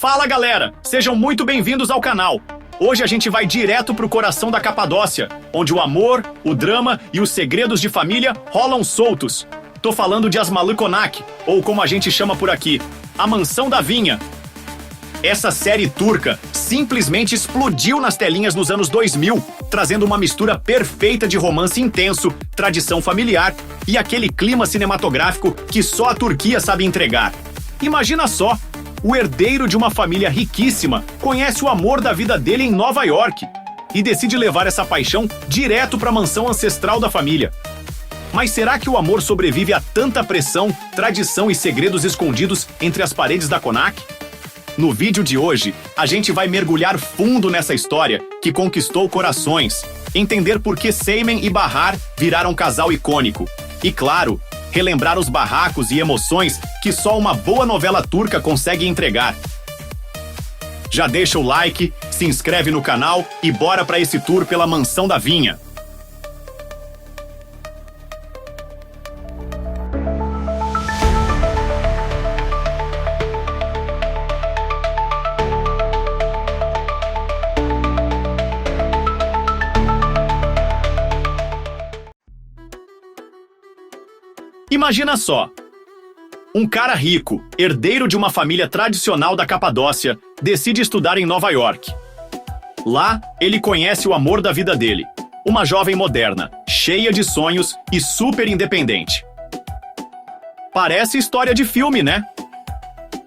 Fala galera, sejam muito bem-vindos ao canal. Hoje a gente vai direto pro coração da Capadócia, onde o amor, o drama e os segredos de família rolam soltos. Tô falando de Asmalı Konak, ou como a gente chama por aqui, a Mansão da Vinha. Essa série turca simplesmente explodiu nas telinhas nos anos 2000, trazendo uma mistura perfeita de romance intenso, tradição familiar e aquele clima cinematográfico que só a Turquia sabe entregar. Imagina só, o herdeiro de uma família riquíssima conhece o amor da vida dele em Nova York e decide levar essa paixão direto para a mansão ancestral da família. Mas será que o amor sobrevive a tanta pressão, tradição e segredos escondidos entre as paredes da Konak? No vídeo de hoje, a gente vai mergulhar fundo nessa história que conquistou corações, entender por que Seymen e Bahar viraram um casal icônico e, claro, relembrar os barracos e emoções que só uma boa novela turca consegue entregar. Já deixa o like, se inscreve no canal e bora para esse tour pela Mansão da Vinha. Imagina só, um cara rico, herdeiro de uma família tradicional da Capadócia, decide estudar em Nova York. Lá, ele conhece o amor da vida dele, uma jovem moderna, cheia de sonhos e super independente. Parece história de filme, né?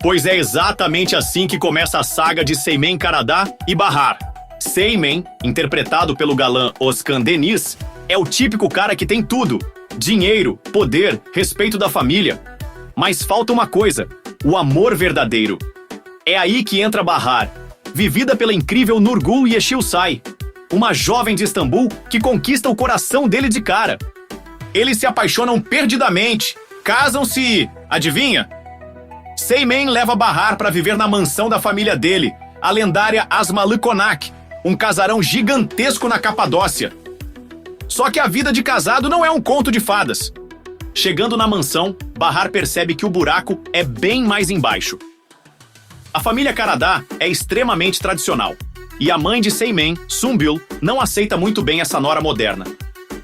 Pois é exatamente assim que começa a saga de Seymen Karadağ e Bahar. Seymen, interpretado pelo galã Özkan Deniz, é o típico cara que tem tudo: dinheiro, poder, respeito da família. Mas falta uma coisa: o amor verdadeiro. É aí que entra Bahar, vivida pela incrível Nurgul Yeşilçay, uma jovem de Istambul que conquista o coração dele de cara. Eles se apaixonam perdidamente, casam-se e, adivinha? Seymen leva Bahar para viver na mansão da família dele, a lendária Asmalı Konak, um casarão gigantesco na Capadócia. Só que a vida de casado não é um conto de fadas. Chegando na mansão, Bahar percebe que o buraco é bem mais embaixo. A família Karadağ é extremamente tradicional, e a mãe de Seymen, Sümbül, não aceita muito bem essa nora moderna.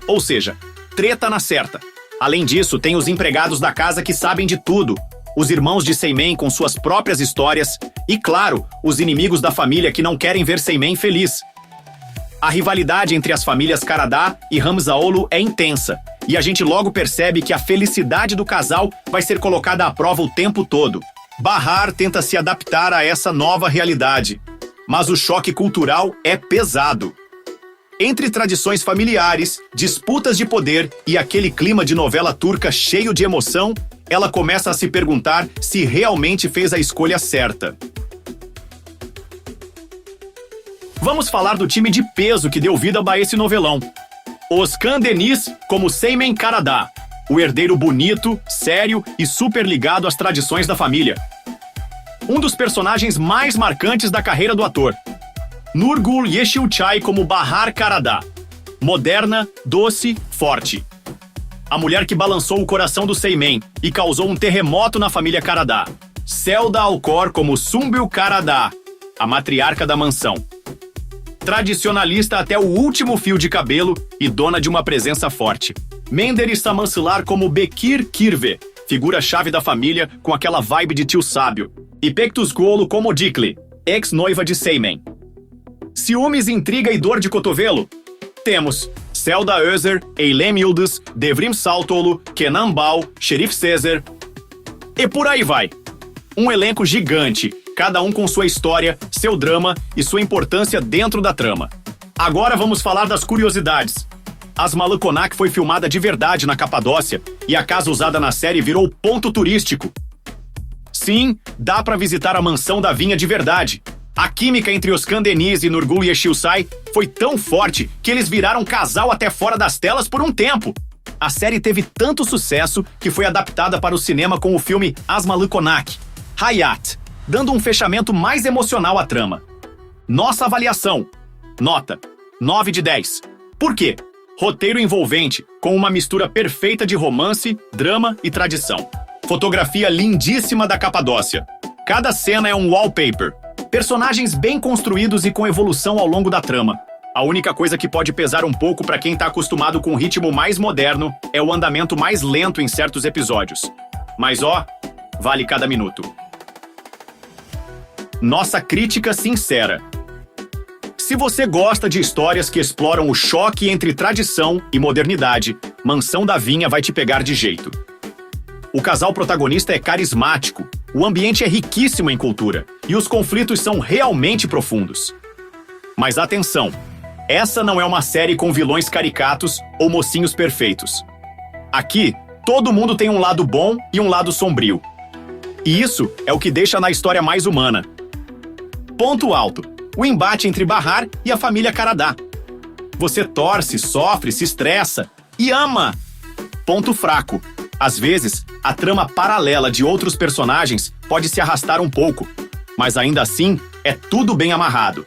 Ou seja, treta na certa. Além disso, tem os empregados da casa que sabem de tudo, os irmãos de Seymen com suas próprias histórias e, claro, os inimigos da família que não querem ver Seymen feliz. A rivalidade entre as famílias Karadağ e Hamzaoğlu é intensa, e a gente logo percebe que a felicidade do casal vai ser colocada à prova o tempo todo. Bahar tenta se adaptar a essa nova realidade, mas o choque cultural é pesado. Entre tradições familiares, disputas de poder e aquele clima de novela turca cheio de emoção, ela começa a se perguntar se realmente fez a escolha certa. Vamos falar do time de peso que deu vida a esse novelão. Özkan Deniz como Seymen Karadağ, o herdeiro bonito, sério e super ligado às tradições da família. Um dos personagens mais marcantes da carreira do ator. Nurgul Yeşilçay como Bahar Karadağ, moderna, doce, forte. A mulher que balançou o coração do Seymen e causou um terremoto na família Karadağ. Selda Alkor como Sümbül Karadağ, a matriarca da mansão. Tradicionalista até o último fio de cabelo e dona de uma presença forte. Menderes Samansılar como Bekir Kirve, figura-chave da família com aquela vibe de tio sábio. E Pektusgoğlu como Dikli, ex-noiva de Seymen. Ciúmes, intriga e dor de cotovelo? Temos Selda Özer, Eylem Yıldız, Devrim Saltoğlu, Kenan Bal, Şerif Sezer. E por aí vai. Um elenco gigante, cada um com sua história, seu drama e sua importância dentro da trama. Agora vamos falar das curiosidades. Asmalı Konak foi filmada de verdade na Capadócia e a casa usada na série virou ponto turístico. Sim, dá para visitar a Mansão da Vinha de verdade. A química entre Özkan Deniz e Nurgul Yeşilçay foi tão forte que eles viraram casal até fora das telas por um tempo. A série teve tanto sucesso que foi adaptada para o cinema com o filme Asmalı Konak, Hayat, dando um fechamento mais emocional à trama. Nossa avaliação: nota 9 de 10. Por quê? Roteiro envolvente, com uma mistura perfeita de romance, drama e tradição. Fotografia lindíssima da Capadócia. Cada cena é um wallpaper. Personagens bem construídos e com evolução ao longo da trama. A única coisa que pode pesar um pouco pra quem tá acostumado com um ritmo mais moderno é o andamento mais lento em certos episódios. Mas ó, vale cada minuto. Nossa crítica sincera. Se você gosta de histórias que exploram o choque entre tradição e modernidade, Mansão da Vinha vai te pegar de jeito. O casal protagonista é carismático, o ambiente é riquíssimo em cultura e os conflitos são realmente profundos. Mas atenção, essa não é uma série com vilões caricatos ou mocinhos perfeitos. Aqui, todo mundo tem um lado bom e um lado sombrio. E isso é o que deixa na história mais humana. Ponto alto: o embate entre Bahar e a família Caradá. Você torce, sofre, se estressa e ama. Ponto fraco: às vezes, a trama paralela de outros personagens pode se arrastar um pouco, mas ainda assim, é tudo bem amarrado.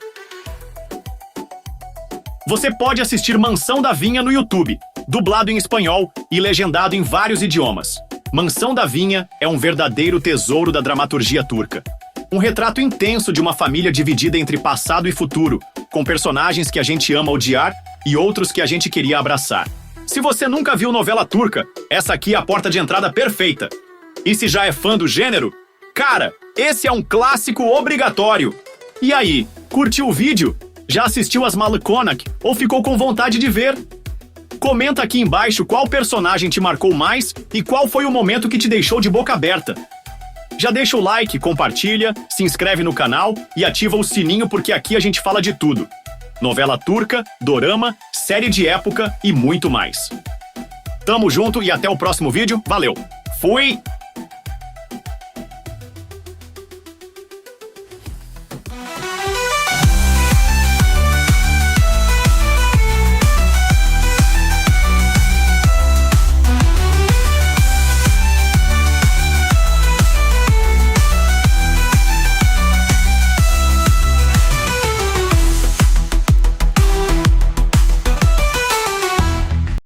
Você pode assistir Mansão da Vinha no YouTube, dublado em espanhol e legendado em vários idiomas. Mansão da Vinha é um verdadeiro tesouro da dramaturgia turca. Um retrato intenso de uma família dividida entre passado e futuro, com personagens que a gente ama odiar e outros que a gente queria abraçar. Se você nunca viu novela turca, essa aqui é a porta de entrada perfeita. E se já é fã do gênero, cara, esse é um clássico obrigatório. E aí, curtiu o vídeo? Já assistiu as Malikonak ou ficou com vontade de ver? Comenta aqui embaixo qual personagem te marcou mais e qual foi o momento que te deixou de boca aberta. Já deixa o like, compartilha, se inscreve no canal e ativa o sininho porque aqui a gente fala de tudo. Novela turca, dorama, série de época e muito mais. Tamo junto e até o próximo vídeo. Valeu! Fui!